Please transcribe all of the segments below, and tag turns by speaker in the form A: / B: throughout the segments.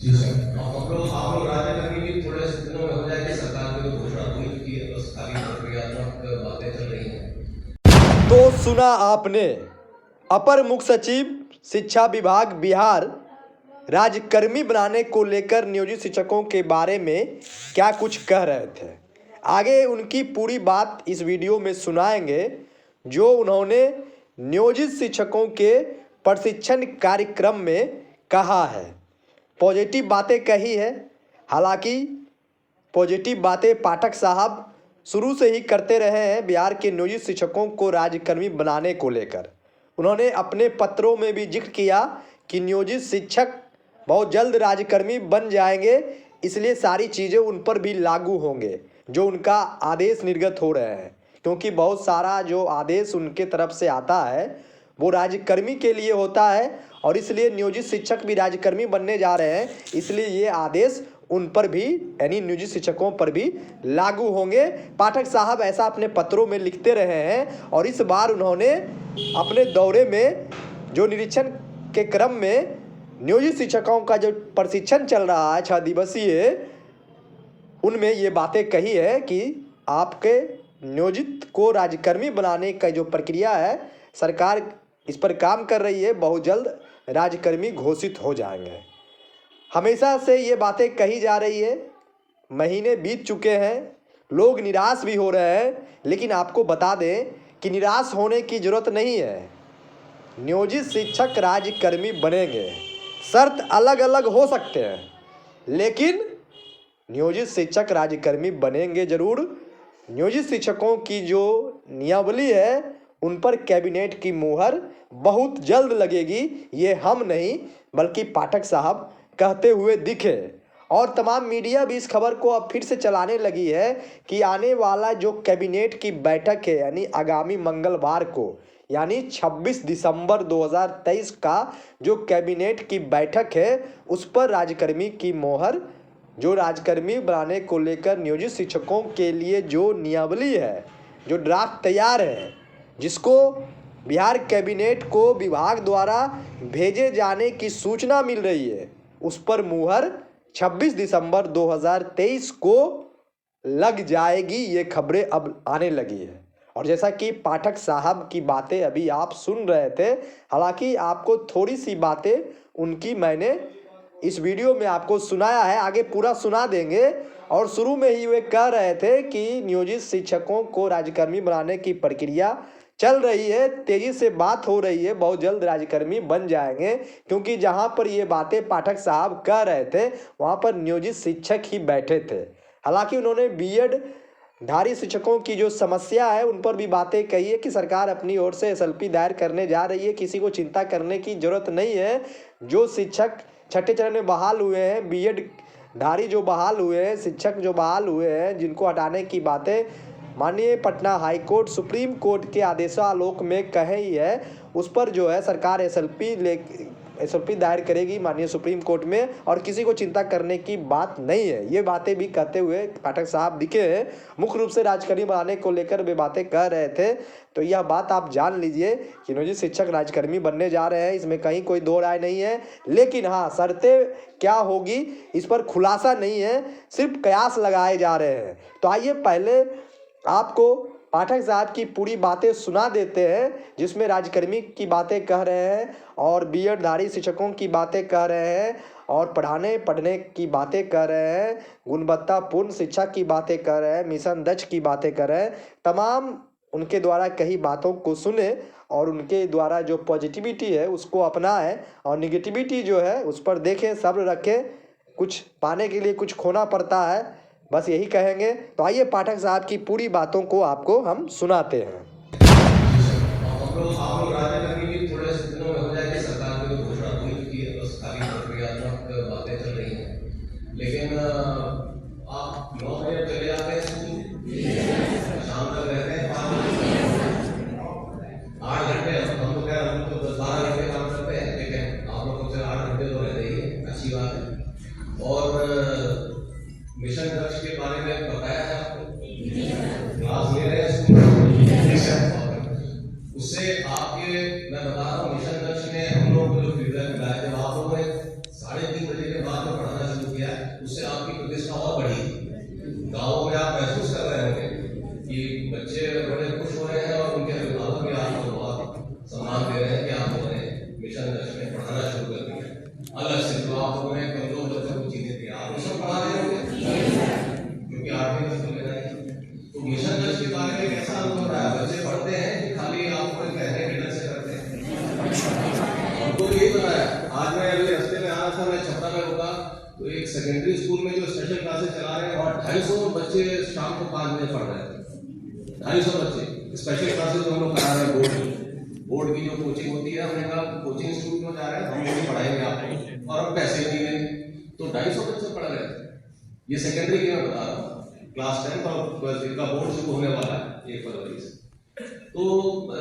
A: जी sir, आप लोग राजा करने की थोड़े से दिनों में हो जाएगी सरकार की जो घोषणा हुई कि बस खाली प्रक्रियात्मक बातें चल रही हैं।
B: तो सुना आपने अपर मुख्य सचिव शिक्षा विभाग बिहार राज्यकर्मी बनाने को लेकर नियोजित शिक्षकों के बारे में क्या कुछ कह रहे थे। आगे उनकी पूरी बात इस वीडियो में सुनाएंगे जो उन्होंने नियोजित शिक्षकों के प्रशिक्षण कार्यक्रम में कहा है। पॉजिटिव बातें कही है। हालांकि पॉजिटिव बातें पाठक साहब शुरू से ही करते रहे हैं बिहार के नियोजित शिक्षकों को राज्यकर्मी बनाने को लेकर। उन्होंने अपने पत्रों में भी जिक्र किया कि नियोजित शिक्षक बहुत जल्द राज्यकर्मी बन जाएंगे, इसलिए सारी चीज़ें उन पर भी लागू होंगे जो उनका आदेश निर्गत हो रहे हैं, क्योंकि बहुत सारा जो आदेश उनके तरफ से आता है वो राज्यकर्मी के लिए होता है और इसलिए नियोजित शिक्षक भी राज्यकर्मी बनने जा रहे हैं, इसलिए ये आदेश उन पर भी यानी नियोजित शिक्षकों पर भी लागू होंगे। पाठक साहब ऐसा अपने पत्रों में लिखते रहे हैं और इस बार उन्होंने अपने दौरे में जो निरीक्षण के क्रम में नियोजित शिक्षकों का जो प्रशिक्षण चल रहा है 6 दिवसीय, उनमें ये बातें कही है कि आपके नियोजित को राज्यकर्मी बनाने का जो प्रक्रिया है सरकार इस पर काम कर रही है, बहुत जल्द राज्यकर्मी घोषित हो जाएंगे। हमेशा से ये बातें कही जा रही है, महीने बीत चुके हैं, लोग निराश भी हो रहे हैं, लेकिन आपको बता दें कि निराश होने की ज़रूरत नहीं है। नियोजित शिक्षक राज्यकर्मी बनेंगे, शर्त अलग अलग हो सकते हैं, लेकिन नियोजित शिक्षक राज्यकर्मी बनेंगे ज़रूर। नियोजित शिक्षकों की जो नियमावली है उन पर कैबिनेट की मुहर बहुत जल्द लगेगी, ये हम नहीं बल्कि पाठक साहब कहते हुए दिखे। और तमाम मीडिया भी इस खबर को अब फिर से चलाने लगी है कि आने वाला जो कैबिनेट की बैठक है यानी आगामी मंगलवार को यानी 26 दिसंबर 2023 का जो कैबिनेट की बैठक है उस पर राज्यकर्मी की मोहर, जो राज्यकर्मी बनाने को लेकर नियोजित शिक्षकों के लिए जो नियमावली है, जो ड्राफ्ट तैयार है, जिसको बिहार कैबिनेट को विभाग द्वारा भेजे जाने की सूचना मिल रही है, उस पर मुहर 26 दिसंबर 2023 को लग जाएगी। ये खबरें अब आने लगी है और जैसा कि पाठक साहब की बातें अभी आप सुन रहे थे, हालांकि आपको थोड़ी सी बातें उनकी मैंने इस वीडियो में आपको सुनाया है, आगे पूरा सुना देंगे। और शुरू में ही वे कह रहे थे कि नियोजित शिक्षकों को राज्यकर्मी बनाने की प्रक्रिया चल रही है, तेज़ी से बात हो रही है, बहुत जल्द राज्यकर्मी बन जाएंगे, क्योंकि जहां पर ये बातें पाठक साहब कह रहे थे वहां पर नियोजित शिक्षक ही बैठे थे। हालांकि उन्होंने बीएड धारी शिक्षकों की जो समस्या है उन पर भी बातें कही है कि सरकार अपनी ओर से एसएलपी दायर करने जा रही है, किसी को चिंता करने की ज़रूरत नहीं है। जो शिक्षक छठे चरण में बहाल हुए हैं, बीएड धारी जो बहाल हुए हैं, शिक्षक जो बहाल हुए हैं, जिनको हटाने की बातें माननीय Patna high court supreme court के आदेशालोक में कही है, उस पर जो है सरकार एसएलपी दायर करेगी माननीय सुप्रीम कोर्ट में और किसी को चिंता करने की बात नहीं है। ये बातें भी कहते हुए पाठक साहब दिखे हैं। मुख्य रूप से राज्यकर्मी बनाने को लेकर वे बातें कह रहे थे, तो यह बात आप जान लीजिए कि नियोजित शिक्षक राज्यकर्मी बनने जा रहे हैं, इसमें कहीं कोई दो राय नहीं है। लेकिन हाँ, शर्तें क्या होगी इस पर खुलासा नहीं है, सिर्फ कयास लगाए जा रहे हैं। तो आइए पहले आपको पाठक साहब की पूरी बातें सुना देते हैं, जिसमें राज्यकर्मी की बातें कह रहे हैं और बीएड धारी शिक्षकों की बातें कह रहे हैं और पढ़ने की बातें कह रहे हैं, गुणवत्तापूर्ण शिक्षा की बातें कर रहे हैं, मिशन दक्ष की बातें कर रहे हैं। तमाम उनके द्वारा कही बातों को सुने और उनके द्वारा जो पॉजिटिविटी है उसको अपनाएं और निगेटिविटी जो है उस पर देखें, सब्र रखें। कुछ पाने के लिए कुछ खोना पड़ता है, बस यही कहेंगे। तो आइए पाठक साहब की पूरी बातों को आपको हम सुनाते हैं।
A: आप लोग राजा करने की थोड़े से दिनों में हो जाएगी सरकार की जो घोषणा हुई कि बस खाली प्रक्रियात्मक बातें चल रही हैं। लेकिन आप 9 बजे चले जाते हैं स्कूल, शाम तक रहते हैं 8 घंटे, हम तो क्या हम तो 10-12 घंटे काम करते हैं, लेकिन आप लोग से 8 घंटे तो रहते ही है, अच्छी बात है। और मिशन दक्ष के बारे में बताया है आपको, क्लास ले रहे हैं उससे आपके मैं बता रहा हूँ मिशन दक्ष में हम लोग को जो फीडबैक मिला है, जब आप लोगों ने 3:30 बजे के बाद में पढ़ना किया, उससे आपकी प्रतिष्ठा और बढ़ी। गाँव में आप महसूस कर रहे होंगे कि बच्चे बड़े खुश हो रहे हैं और उनके अभिभावक भी आपको बहुत सम्मान दे रहे हैं कि आप लोगों ने मिशन दर्श में पढ़ाना शुरू कर दिया। अलग से जो आप लोगों ने कमजोर बच्चों को चीजें दी, आप सब पढ़ा रहे होंगे क्योंकि 8वीं तक तो लेना है। तो मिशन दर्श के बारे में कैसा अनुभव रहा है? बच्चे पढ़ते हैं कि खाली आपको कहने के डर से करते हैं? हमको यही पता है। आज मैं अभी रास्ते में आ रहा था, मैं छपरा में रुका तो एक सेकेंडरी स्कूल में जो स्पेशल क्लासेस चला रहे हैं और 250 बच्चे शाम को 5 बजे पढ़ रहे हैं। 250 बच्चे स्पेशल क्लासेस जो हम लोग करा रहे हैं, बोर्ड की जो कोचिंग होती है, हमने कहा कोचिंग इंस्टीट्यूट में जा रहे हैं, हम लोग पढ़ाएंगे आपको और हम पैसे नहीं लेंगे। तो 250 बच्चे पढ़ रहे थे। ये सेकेंडरी की मैं बता रहा हूँ, क्लास 10 और 12 जिनका बोर्ड शुरू होने वाला है 1 फरवरी से। तो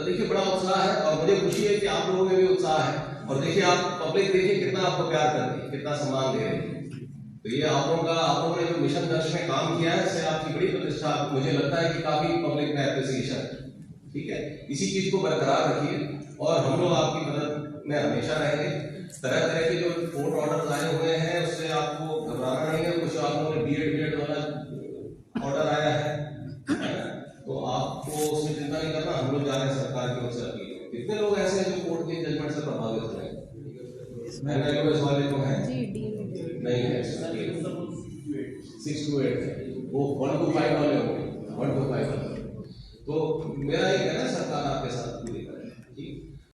A: देखिए बड़ा उत्साह है और मुझे खुशी है कि आप लोगों में भी उत्साह है। और देखिए आप पब्लिक देखिए कितना आपको प्यार करती है, कितना सम्मान दे रही है। तो ये आप लोगों ने जो मिशन दर्श में काम किया है, इससे आपकी बड़ी प्रतिष्ठा, मुझे लगता है कि काफी पब्लिक में एप्रिसिएशन। ठीक है, इसी चीज को बरकरार रखिए और हम लोग आपकी मदद में हमेशा रहेंगे। तरह तरह के जो कोर्ट ऑर्डर आए हुए हैं उससे आपको घबराना नहीं है। कुछ आप लोगों ने बीएड वाला ऑर्डर आया है तो आपको उसमें चिंता नहीं करना। हम लोग जा रहे हैं सरकार की ओर से अपील। कितने लोग ऐसे हैं जो कोर्ट के जजमेंट से प्रभावित हो रहे हैं? वाले तो हैं नहीं है 6 to 8 वो 1 to 5 वाले होंगे, 1 to 5 वाले। तो मेरा